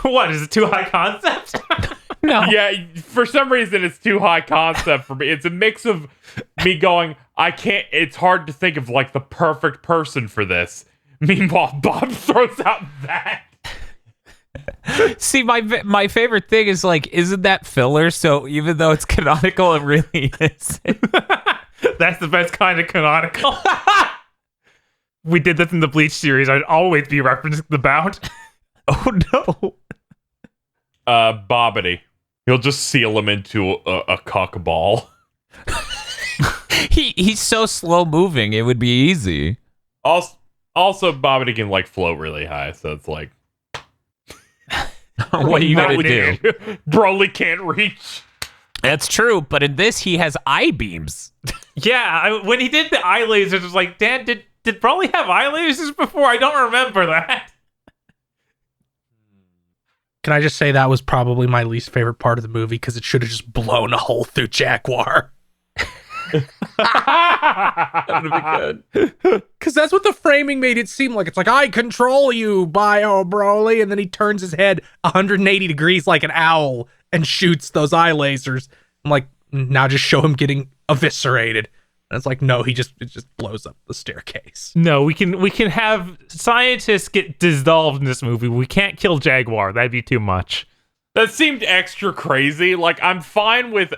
What, is it too high concept? No. Yeah, for some reason it's too high concept for me. It's a mix of me going, it's hard to think of the perfect person for this. Meanwhile, Bob throws out that. See, my favorite thing is isn't that filler? So even though it's canonical, it really is. That's the best kind of canonical. We did this in the Bleach series. I'd always be referencing the bout. Oh no. Bobbity. He'll just seal him into a cock ball. He's so slow moving, it would be easy. Also Bobbity can float really high, so it's what are you gonna do? Broly can't reach. That's true, but in this he has eye beams. Yeah, when he did the eye lasers, it was like, Dan, did Broly have eye lasers before? I don't remember that. Can I just say that was probably my least favorite part of the movie because it should have just blown a hole through Jaguar. That would have been good. Because that's what the framing made it seem like. It's like, I control you, Bio Broly. And then he turns his head 180 degrees like an owl and shoots those eye lasers. I'm like, now just show him getting eviscerated. And it's like, no, it just blows up the staircase. No, we can have scientists get dissolved in this movie. We can't kill Jaguar. That'd be too much. That seemed extra crazy. I'm fine with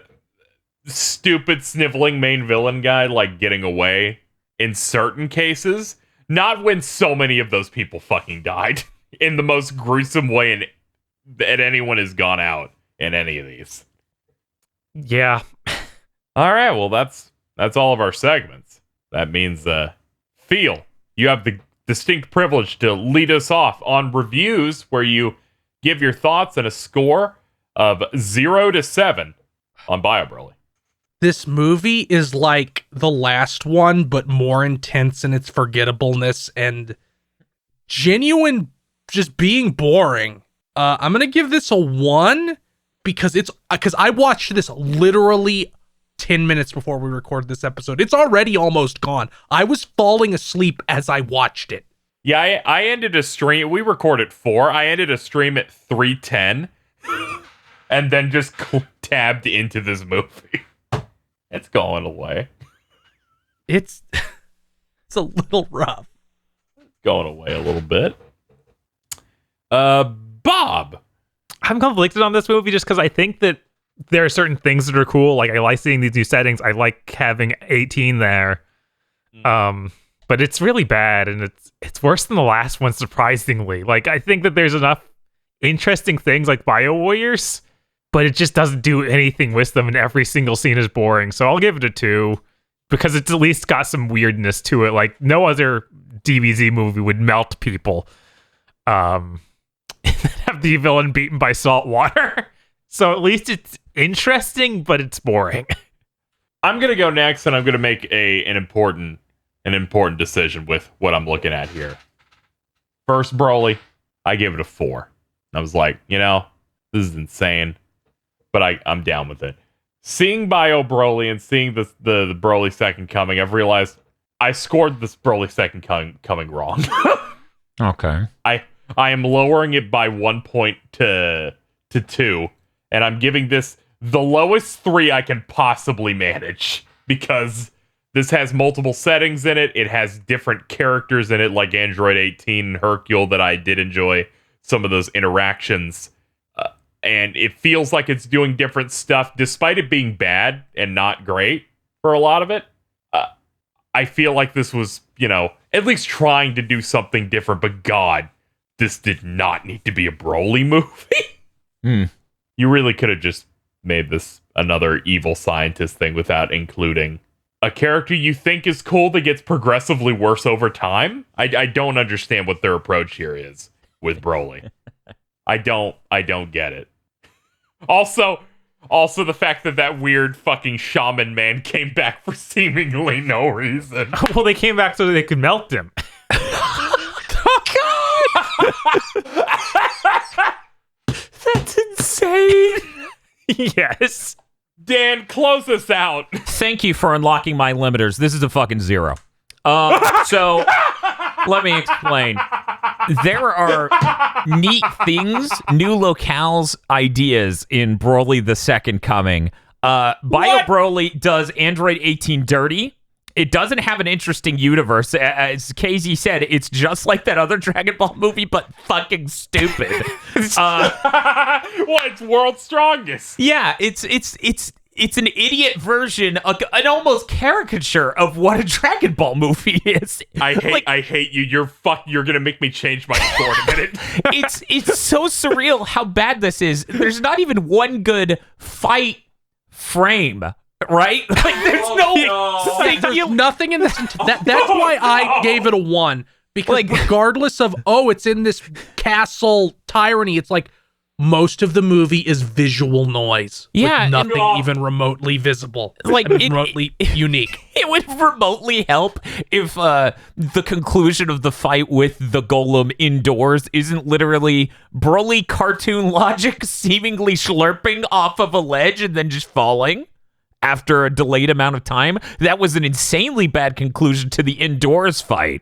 stupid sniveling main villain guy getting away in certain cases. Not when so many of those people fucking died in the most gruesome way that anyone has gone out in any of these. Yeah. All right, well that's all of our segments. That means Feel, you have the distinct privilege to lead us off on reviews where you give your thoughts and a score of 0 to 7 on Bio Broly. This movie is like the last one, but more intense in its forgettableness and genuine just being boring. I'm going to give this a 1 because I watched this literally 10 minutes before we recorded this episode. It's already almost gone. I was falling asleep as I watched it. Yeah, I ended a stream. We recorded 4. I ended a stream at 3:10 and then just tabbed into this movie. It's going away. It's a little rough. Going away a little bit. Bob. I'm conflicted on this movie just because I think that there are certain things that are cool. Like I like seeing these new settings. I like having 18 there. But it's really bad, and it's worse than the last one, surprisingly. Like I think that there's enough interesting things like Bio Warriors, but it just doesn't do anything with them, and every single scene is boring. So I'll give it a 2 because it's at least got some weirdness to it. Like no other DBZ movie would melt people, and have the villain beaten by salt water. So at least it's interesting, but it's boring. I'm gonna go next, and I'm gonna make an important decision with what I'm looking at here. First Broly, I gave it a 4. I was like, this is insane, but I'm down with it. Seeing Bio Broly and seeing the Broly Second Coming, I've realized I scored this Broly Second Coming wrong. Okay. I am lowering it by 1 point to 2, and I'm giving this the lowest 3 I can possibly manage, because this has multiple settings in it. It has different characters in it, like Android 18 and Hercule, that I did enjoy some of those interactions. And it feels like it's doing different stuff, despite it being bad and not great for a lot of it. I feel like this was, at least trying to do something different. But God, this did not need to be a Broly movie. You really could have just made this another evil scientist thing without including a character you think is cool that gets progressively worse over time. I don't understand what their approach here is with Broly. I don't get it. Also the fact that weird fucking shaman man came back for seemingly no reason. Well, they came back so that they could melt him. That's insane. Yes. Dan, close us out. Thank you for unlocking my limiters. This is a fucking 0. So let me explain. There are neat things, new locales, ideas in Broly the Second Coming. Bio Broly does Android 18 dirty. It doesn't have an interesting universe. As KZ said, it's just like that other Dragon Ball movie, but fucking stupid. It's World's Strongest. Yeah, it's an idiot version, an almost caricature of what a Dragon Ball movie is. I hate you. You're gonna make me change my score in a minute. It's so surreal how bad this is. There's not even one good fight frame. Right? Like there's nothing in this. That's why I gave it a 1, because regardless of it's in this castle tyranny, it's like most of the movie is visual noise. Yeah, with nothing even remotely visible, remotely unique. It would remotely help if the conclusion of the fight with the golem indoors isn't literally Broly cartoon logic seemingly slurping off of a ledge and then just falling after a delayed amount of time. That was an insanely bad conclusion to the indoors fight.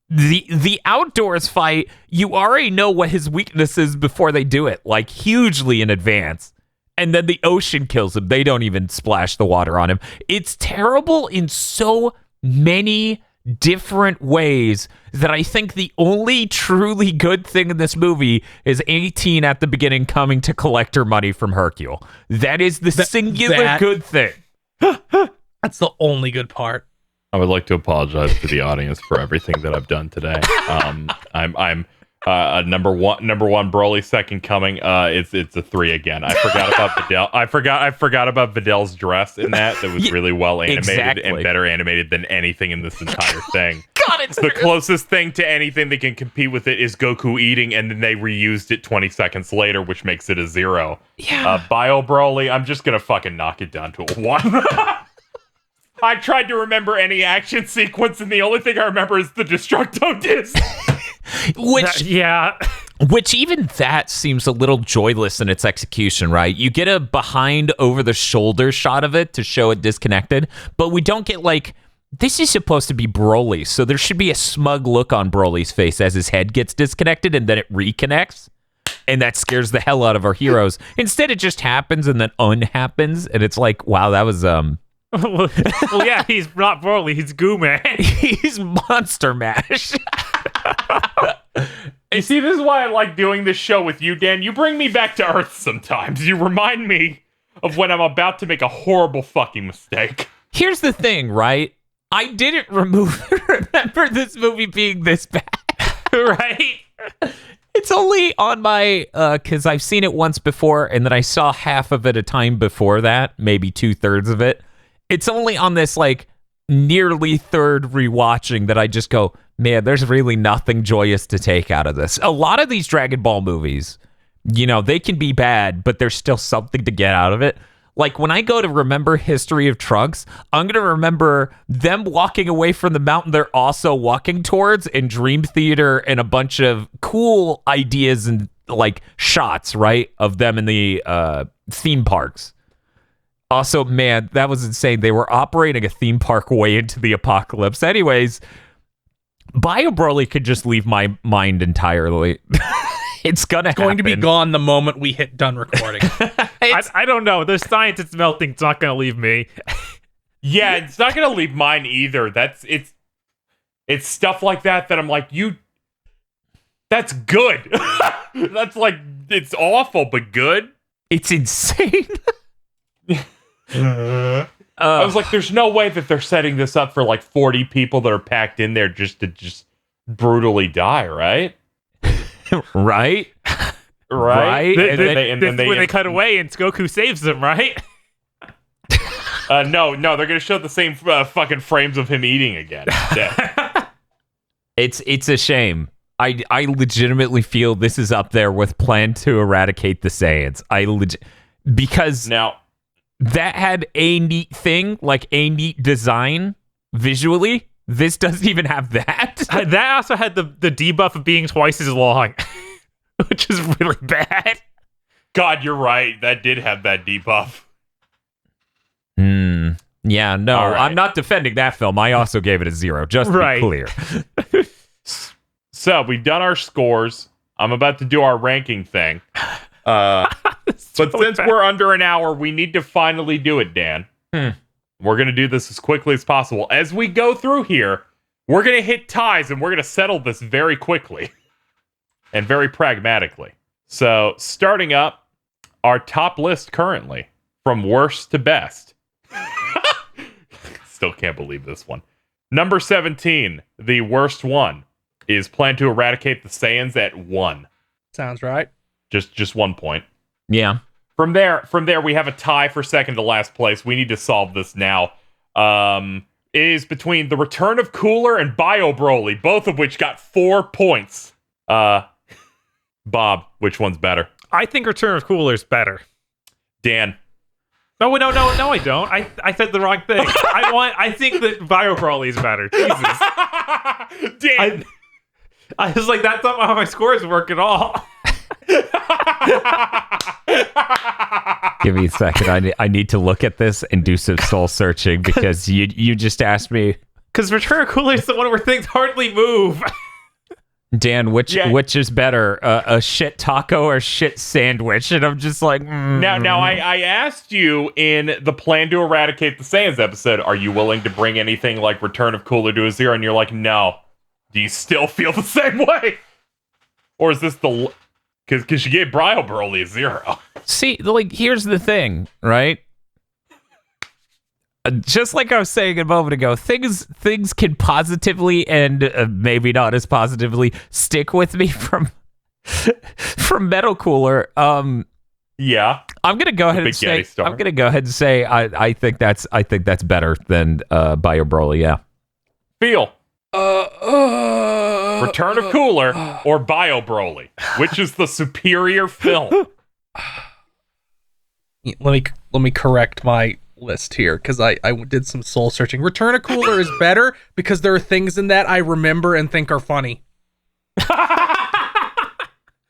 The outdoors fight, you already know what his weakness is before they do it, like hugely in advance. And then the ocean kills him. They don't even splash the water on him. It's terrible in so many different ways that I think the only truly good thing in this movie is 18 at the beginning coming to collect her money from Hercule. That is the singular good thing. That's the only good part. I would like to apologize to the audience for everything that I've done today. I'm number one Broly Second Coming. It's a 3 again. I forgot about Videl. I forgot about Videl's dress in that. That was really well animated and better animated than anything in this entire thing. God, it's the closest thing to anything that can compete with it is Goku eating, and then they reused it 20 seconds later, which makes it a 0. Yeah. Bio Broly, I'm just gonna fucking knock it down to a 1. I tried to remember any action sequence, and the only thing I remember is the Destructo disc. Which even that seems a little joyless in its execution, right? You get a behind over the shoulder shot of it to show it disconnected, but we don't get this is supposed to be Broly, so there should be a smug look on Broly's face as his head gets disconnected and then it reconnects, and that scares the hell out of our heroes. Instead, it just happens and then unhappens, and it's like, wow, that was well, yeah, he's not Broly, he's Goo Man. He's Monster Mash. You see, this is why I like doing this show with you, Dan. You bring me back to Earth sometimes. You remind me of when I'm about to make a horrible fucking mistake. Here's the thing, right? I didn't remember this movie being this bad. Right? It's only on my, because I've seen it once before, and then I saw half of it a time before that, maybe 2/3 of it. It's only on this, like, nearly third rewatching that I just go, man, there's really nothing joyous to take out of this. A lot of these Dragon Ball movies, you know, they can be bad, but there's still something to get out of it. Like, when I go to remember History of Trunks, I'm going to remember them walking away from the mountain they're also walking towards in Dream Theater and a bunch of cool ideas and, like, shots, right, of them in the theme parks. Also, man, that was insane. They were operating a theme park way into the apocalypse. Anyways, Bio Broly could just leave my mind entirely. It's going to be gone the moment we hit done recording. I don't know. There's science it's melting. It's not going to leave me. Yeah, it's not going to leave mine either. It's stuff like that I'm like, that's good. That's like, it's awful, but good. It's insane. I was like, there's no way that they're setting this up for like 40 people that are packed in there just to brutally die, right? Right? Right? When they cut away and Goku saves them, right? No, they're gonna show the same fucking frames of him eating again. It's a shame. I legitimately feel this is up there with Plan to Eradicate the Saiyans. Because now that had a neat thing, like a neat design visually. This doesn't even have that. That also had the debuff of being twice as long, which is really bad. God, you're right. That did have that debuff. Yeah, no, right. I'm not defending that film. I also gave it a 0, just to be clear. So, we've done our scores. I'm about to do our ranking thing. But since we're under an hour, we need to finally do it, Dan. We're going to do this as quickly as possible. As we go through here, we're going to hit ties, and we're going to settle this very quickly and very pragmatically. So, starting up, our top list currently, from worst to best. Still can't believe this one. Number 17, the worst one, is Plan to Eradicate the Saiyans at 1. Sounds right. Just 1 point. Yeah. From there, we have a tie for second to last place. We need to solve this now. It is between The Return of Cooler and Bio Broly, both of which got 4 points. Bob, which one's better? I think Return of Cooler's better. Dan. No, I don't. I said the wrong thing. I think that Bio Broly is better. Jesus. Dan. I was like, that's not how my scores work at all. Give me a second. I need to look at this and do some soul searching because you just asked me. Because Return of Cooler is the one where things hardly move. Dan, which is better, a shit taco or shit sandwich? And I'm just like, Now I asked you in the Plan to Eradicate the Saiyans episode, are you willing to bring anything like Return of Cooler to a 0? And you're like, no. Do you still feel the same way? Or is this the... Because you gave Bio Broly a 0. See, like, here's the thing, right? Just like I was saying a moment ago, things can positively and maybe not as positively stick with me from Metal Cooler. Yeah, I'm gonna go ahead and say I think that's better than Bio Broly. Yeah. Feel. Return of Cooler or Bio Broly, which is the superior film? Let me correct my list here because I did some soul searching. Return of Cooler is better because there are things in that I remember and think are funny.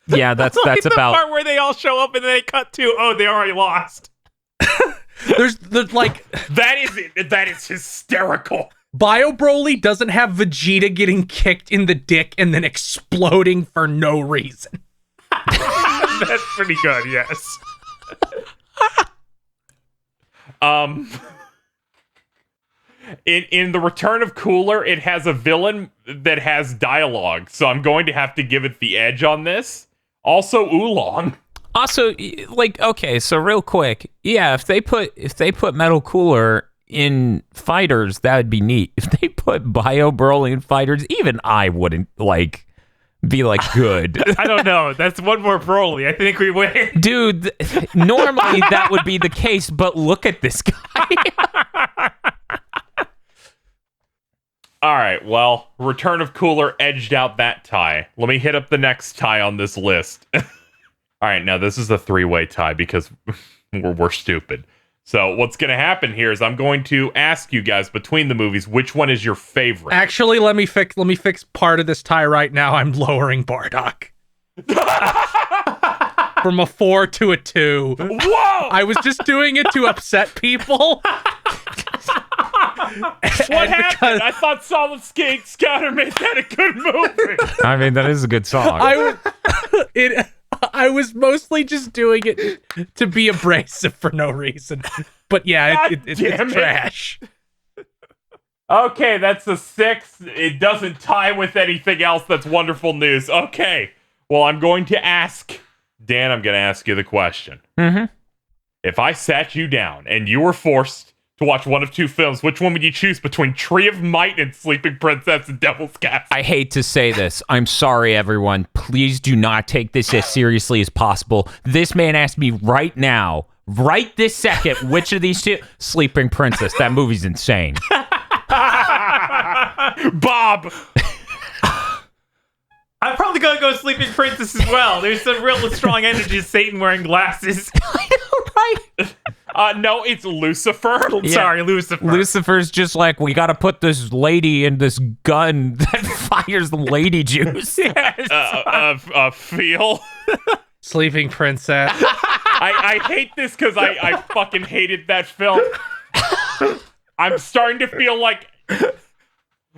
Yeah, that's like the about part where they all show up and then they cut to they already lost. there's like that is hysterical. Bio Broly doesn't have Vegeta getting kicked in the dick and then exploding for no reason. That's pretty good, yes. In the Return of Cooler, it has a villain that has dialogue, so I'm going to have to give it the edge on this. Also, Oolong. Also, like, okay, so real quick, yeah, if they put Metal Cooler in fighters, that would be neat. If they put Bio Broly in fighters, even I wouldn't be good. I don't know. That's one more Broly. I think we win. Dude, normally that would be the case, but look at this guy. All right, well, Return of Cooler edged out that tie. Let me hit up the next tie on this list. All right, now this is a three-way tie because we're stupid. So what's going to happen here is I'm going to ask you guys between the movies, which one is your favorite? Actually, let me fix part of this tie right now. I'm lowering Bardock. From a 4 to a 2. Whoa! I was just doing it to upset people. What happened? I thought Solid Skate Scouter made that a good movie. I mean, that is a good song. I was mostly just doing it to be abrasive for no reason. But yeah, it's trash. Okay, that's a 6. It doesn't tie with anything else. That's wonderful news. Okay, well, I'm going to ask... Dan, I'm going to ask you the question. Mm-hmm. If I sat you down and you were forced to watch one of two films, which one would you choose between Tree of Might and Sleeping Princess and Devil's Castle? I hate to say this. I'm sorry, everyone. Please do not take this as seriously as possible. This man asked me right now, right this second, which of these two? Sleeping Princess. That movie's insane. Bob! I'm probably going to go Sleeping Princess as well. There's some real strong energy of Satan wearing glasses. I know, right? No, it's Lucifer. Yeah. Sorry, Lucifer. Lucifer's just like, we got to put this lady in this gun that fires the lady juice. Yes. Feel. Sleeping Princess. I hate this because I fucking hated that film. I'm starting to feel like...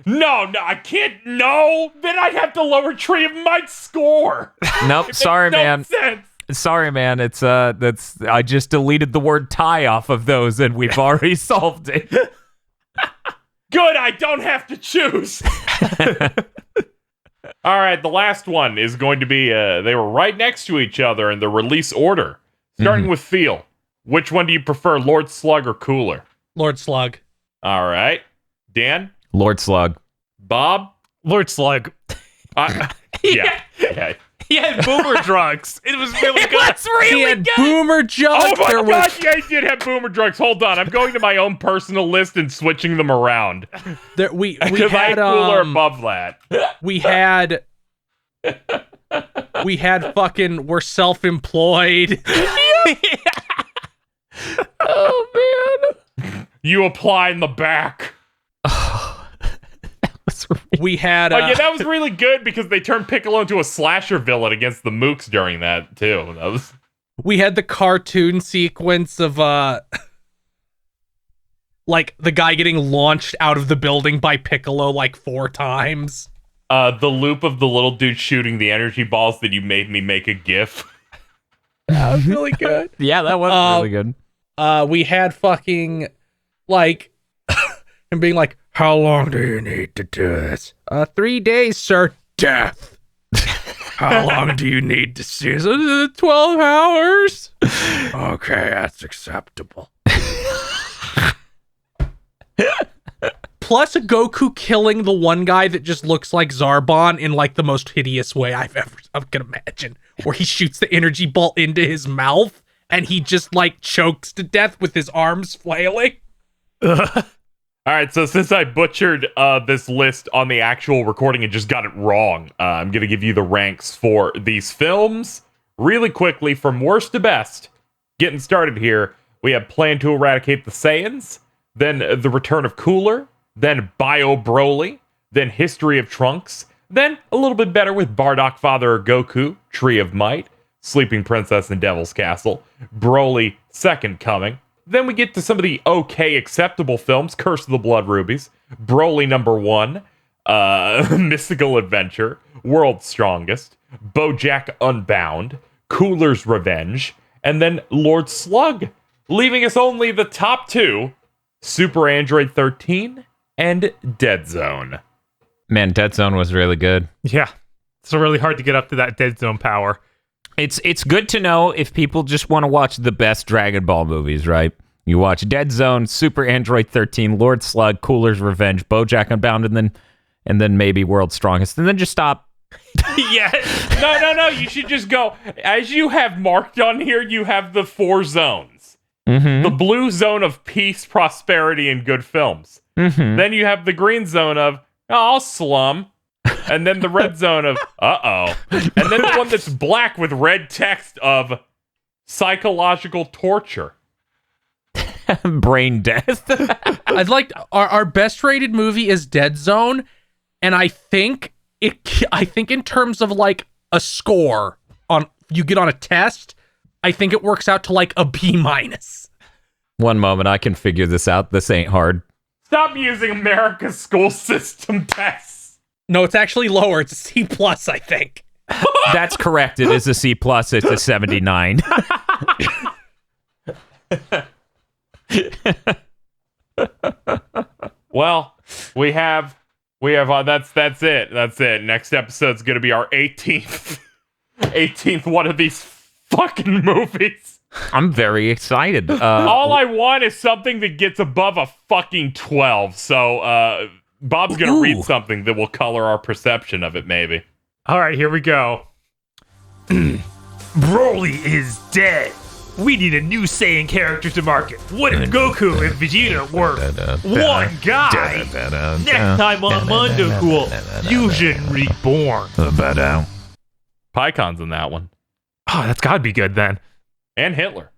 No, I can't. No, then I'd have to lower Tree of Might's score. Nope, sorry, man. Sense. Sorry, man. It's that's I just deleted the word tie off of those, and we've already solved it. Good, I don't have to choose. All right, the last one is going to be. They were right next to each other in the release order, starting with Feel. Which one do you prefer, Lord Slug or Cooler? Lord Slug. All right, Dan. Lord Slug. Bob? Lord Slug. Yeah. He had boomer drugs. It was really good. That's really He had good. boomer jump. Oh my There god, was yeah, he did have boomer drugs. Hold on, I'm going to my own personal list and switching them around. we Because I had had Cooler above that. we had fucking we're self-employed. Oh man. You apply in the back. We had Oh yeah, that was really good because they turned Piccolo into a slasher villain against the Mooks during that too. That was we had the cartoon sequence of like the guy getting launched out of the building by Piccolo like 4 times. the loop of the little dude shooting the energy balls that you made me make a GIF. That was really good. Yeah, that was really good. We had fucking like him being like, how long do you need to do this? 3 days, sir. Death. How long do you need to see this? 12 hours. Okay, that's acceptable. Plus a Goku killing the one guy that just looks like Zarbon in like the most hideous way I can imagine, where he shoots the energy ball into his mouth and he just like chokes to death with his arms flailing. All right, so since I butchered this list on the actual recording and just got it wrong, I'm going to give you the ranks for these films really quickly from worst to best. Getting started here, we have Plan to Eradicate the Saiyans, then The Return of Cooler, then Bio Broly, then History of Trunks, then a little bit better with Bardock Father or Goku, Tree of Might, Sleeping Princess and Devil's Castle, Broly, Second Coming. Then we get to some of the okay acceptable films, Curse of the Blood Rubies, Broly #1, Mystical Adventure, World's Strongest, BoJack Unbound, Cooler's Revenge, and then Lord Slug, leaving us only the top 2, Super Android 13 and Dead Zone. Man, Dead Zone was really good. Yeah. It's really hard to get up to that Dead Zone power. It's good to know if people just want to watch the best Dragon Ball movies, right? You watch Dead Zone, Super Android 13, Lord Slug, Cooler's Revenge, BoJack Unbound, and then maybe World's Strongest, and then just stop. Yeah. No. You should just go. As you have marked on here, you have the 4 zones. Mm-hmm. The blue zone of peace, prosperity, and good films. Mm-hmm. Then you have the green zone of, I'll slum. And then the red zone of, uh-oh. And then the one that's black with red text of psychological torture. Brain death. I'd like our best rated movie is Dead Zone, and I think in terms of like a score on you get on a test, I think it works out to like a B-. One moment, I can figure this out. This ain't hard. Stop using America's school system tests. No, it's actually lower. It's a C+, I think. That's correct. It is a C+. It's a 79. Well, we have that's it. That's it. Next episode's going to be our 18th one of these fucking movies. I'm very excited. All I want is something that gets above a fucking 12. So, Bob's going to read something that will color our perception of it, maybe. All right, here we go. Broly is dead. We need a new Saiyan character to market. What if Goku and Vegeta were one guy? Next time on Mondo Cool, Fusion Reborn. PyCon's in that one. Oh, that's gotta be good then. And Hitler.